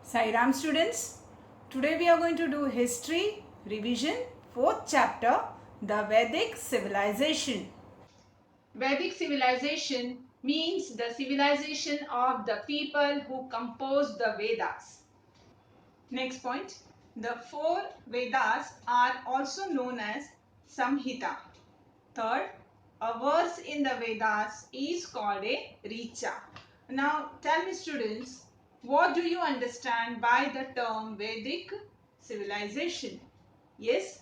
Sai Ram students, today we are going to do history revision 4th chapter, the Vedic civilization. Vedic civilization means the civilization of the people who composed the Vedas. Next point, the four Vedas are also known as Samhita. Third, a verse in the Vedas is called a Richa. Now tell me students, what do you understand by the term Vedic civilization? Yes,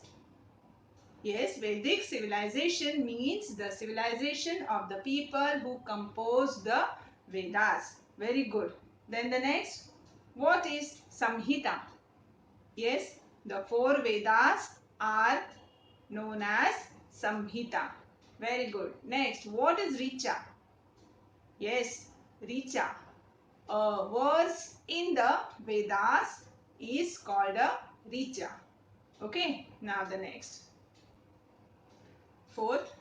Vedic civilization means the civilization of the people who composed the Vedas. Very good. Then the next, what is Samhita? Yes, the four Vedas are known as Samhita. Very good. Next, what is Richa? Yes, Richa. A verse in the Vedas is called a Richa. Okay, now the next. Fourth,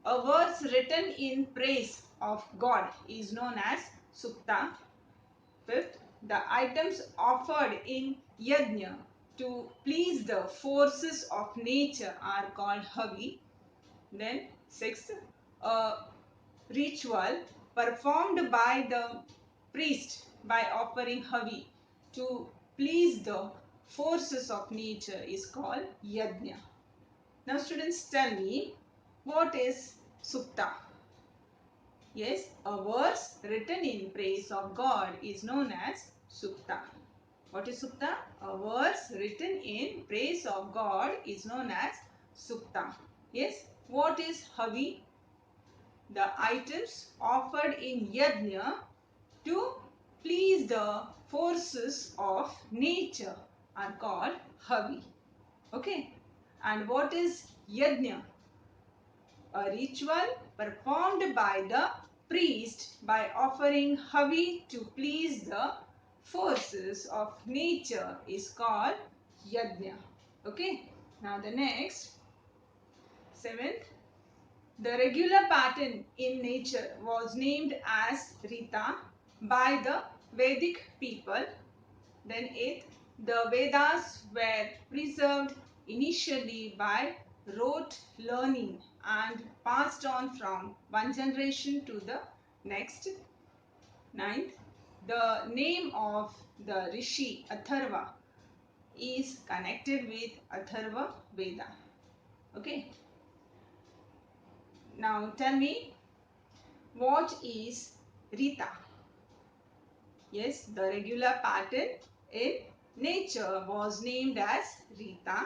a verse written in praise of God is known as Sukta. Fifth, the items offered in Yajna to please the forces of nature are called Havi. Then, sixth, a ritual performed by the priest by offering Havi to please the forces of nature is called Yajna. Now, students, tell me, what is Sukta? Yes, a verse written in praise of God is known as Sukta. What is Sukta? A verse written in praise of God is known as Sukta. Yes, what is Havi? The items offered in Yajna to please the forces of nature are called Havi. Okay, and what is Yajna? A ritual performed by the priest by offering Havi to please the forces of nature is called Yajna. Okay, now the next, seventh, the regular pattern in nature was named as Rita by the Vedic people. Then eighth, the Vedas were preserved initially by rote learning and passed on from one generation to the next. Ninth, the name of the Rishi Atharva is connected with Atharva Veda. Okay. Now tell me, what is Rita? Yes, the regular pattern in nature was named as Rita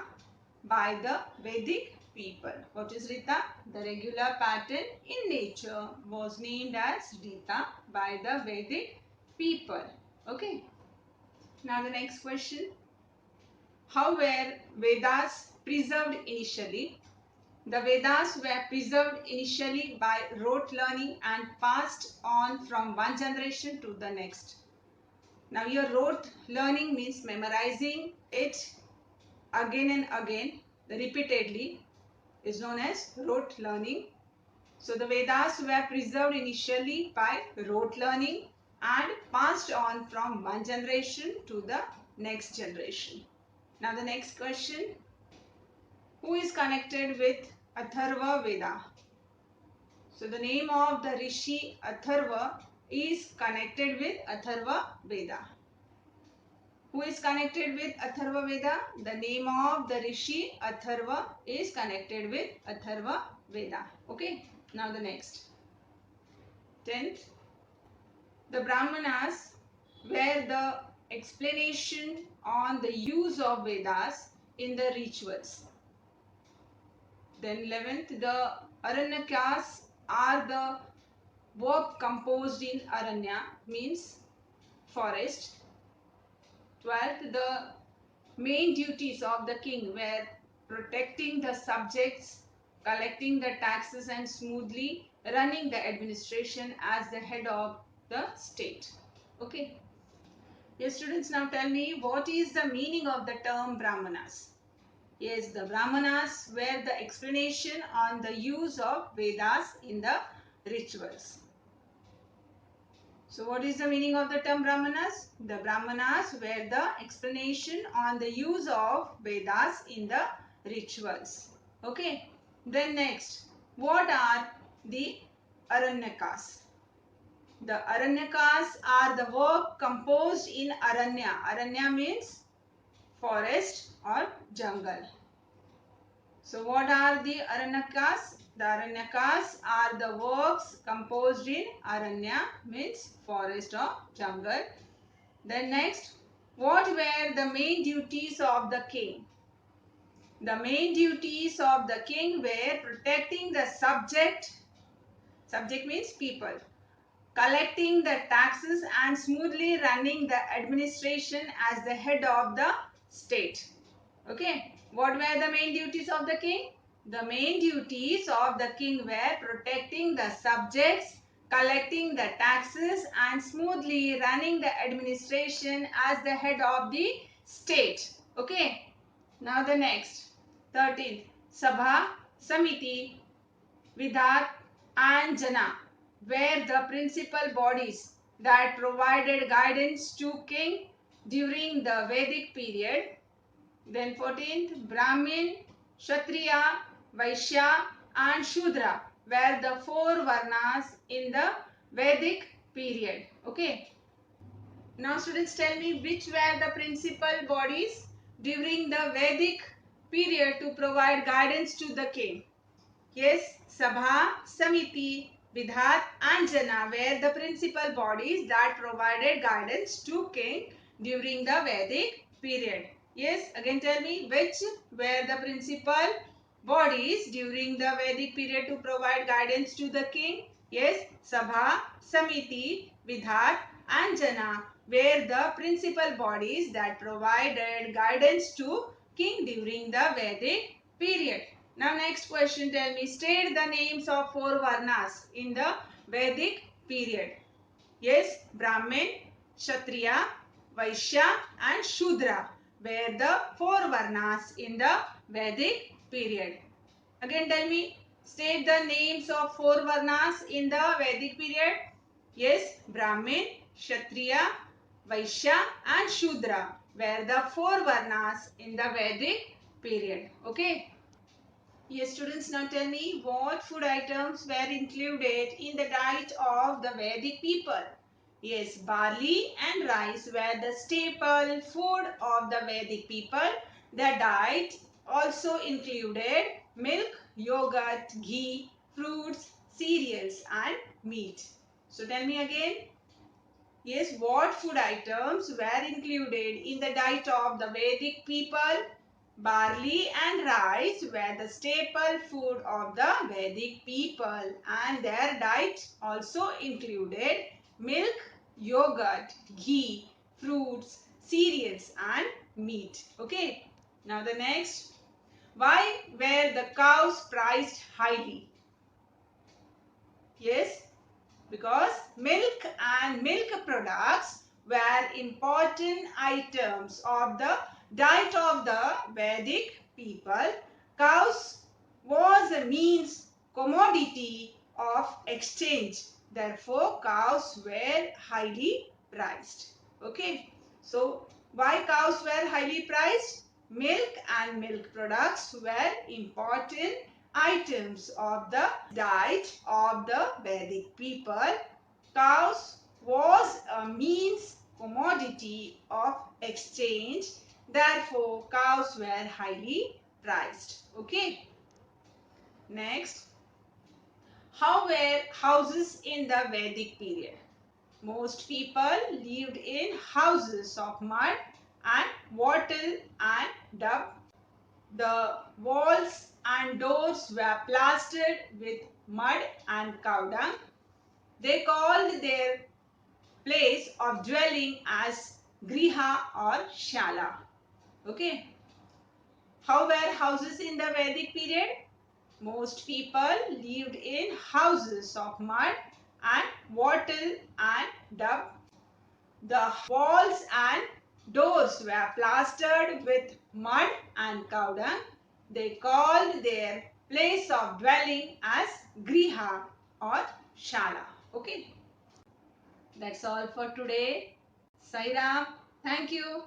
by the Vedic people. What is Rita? The regular pattern in nature was named as Rita by the Vedic people. Okay. Now the next question. How were Vedas preserved initially? The Vedas were preserved initially by rote learning and passed on from one generation to the next. Now your rote learning means memorizing it again and again, repeatedly, is known as rote learning. So the Vedas were preserved initially by rote learning and passed on from one generation to the next generation. Now the next question, who is connected with Atharva Veda? So the name of the Rishi Atharva is connected with Atharva Veda. Who is connected with Atharva Veda? The name of the Rishi Atharva is connected with Atharva Veda. Okay, now the next. 10th, the Brahmanas were the explanation on the use of Vedas in the rituals. Then 11th, the Aranyakas are the verb composed in Aranya, means forest. 12th, the main duties of the king were protecting the subjects, collecting the taxes and smoothly running the administration as the head of the state. Okay. Yes, students, now tell me, what is the meaning of the term Brahmanas? Yes, the Brahmanas were the explanation on the use of Vedas in the rituals. So what is the meaning of the term Brahmanas? The Brahmanas were the explanation on the use of Vedas in the rituals. Okay. Then next, what are the Aranyakas? The Aranyakas are the work composed in Aranya. Aranya means forest or jungle. So what are the Aranyakas? The Aranyakas are the works composed in Aranya means forest or jungle. Then next, what were the main duties of the king? The main duties of the king were protecting the subject. Subject means people. Collecting the taxes and smoothly running the administration as the head of the state. Okay. What were the main duties of the king? The main duties of the king were protecting the subjects, collecting the taxes and smoothly running the administration as the head of the state. Okay. Now the next. 13th. Sabha, Samiti, Vidhat and Jana were the principal bodies that provided guidance to king during the Vedic period. Then 14th, Brahmin, Kshatriya, Vaishya and Shudra were the four Varnas in the Vedic period. Okay. Now students, tell me which were the principal bodies during the Vedic period to provide guidance to the king. Yes, Sabha, Samiti, Vidhat and Jana were the principal bodies that provided guidance to king during the Vedic period. Yes, again tell me which were the principal bodies during the Vedic period to provide guidance to the king. Yes, Sabha, Samiti, Vidhat and Jana were the principal bodies that provided guidance to king during the Vedic period. Now next question, tell me, state the names of four Varnas in the Vedic period. Yes, Brahmin, Kshatriya, Vaishya and Shudra were the four Varnas in the Vedic period. Again tell me, state the names of four Varnas in the Vedic period. Yes, Brahmin, Kshatriya, Vaishya and Shudra were the four Varnas in the Vedic period. Okay. Yes, students, now tell me what food items were included in the diet of the Vedic people. Yes, barley and rice were the staple food of the Vedic people. The diet also included milk, yogurt, ghee, fruits, cereals and meat. So tell me again. Yes, what food items were included in the diet of the Vedic people? Barley and rice were the staple food of the Vedic people and their diet also included milk, yogurt, ghee, fruits, cereals and meat. Okay. Now the next. Why were the cows priced highly? Yes, because milk and milk products were important items of the diet of the Vedic people. Cows was a means commodity of exchange. Therefore, cows were highly priced. Okay. So, why cows were highly priced? Milk and milk products were important items of the diet of the Vedic people. Cows was a means commodity of exchange. Therefore, cows were highly priced. Okay. Next, how were houses in the Vedic period? Most people lived in houses of mud and wattle and dub. The walls and doors were plastered with mud and cow dung. They called their place of dwelling as Griha or Shala. Okay. How were houses in the Vedic period? Most people lived in houses of mud and wattle and dub. The walls and doors were plastered with mud and cow dung. They called their place of dwelling as Griha or Shala. Okay. That's all for today. Sai Ram, thank you.